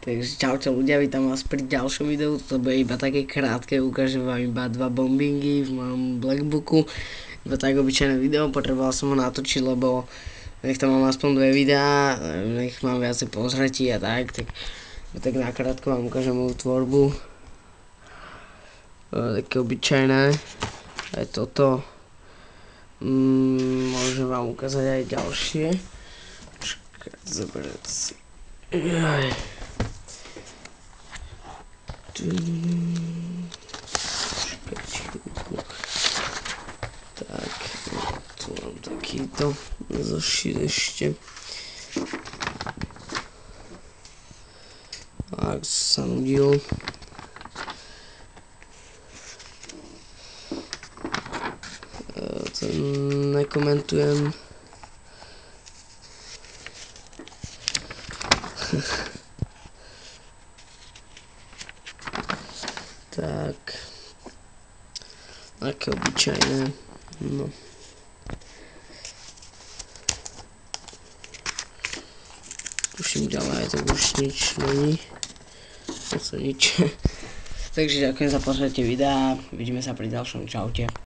Takže čaute ľudia, vítam vás pri ďalšom videu. To bude iba také krátke, ukážem vám iba 2 bombingy v mojom Blackbooku. Iba tak obyčajné video, potreboval som ho natočiť, lebo nech tam mám aspoň 2 videá, nech mám viacej pozretí a tak nakrátko vám ukážem moju tvorbu. Také obyčajné, aj toto. Môžem vám ukázať aj ďalšie. Zoberiem si. Tak, tu mám takýto zošit ešte. Ak sa nudil. Nekomentujem. Tak, také obyčajné, no. Tuším ďalej, aj tak už nič není. Zase nič. Takže ďakujem za pozretie videa, vidíme sa pri ďalšom, čaute.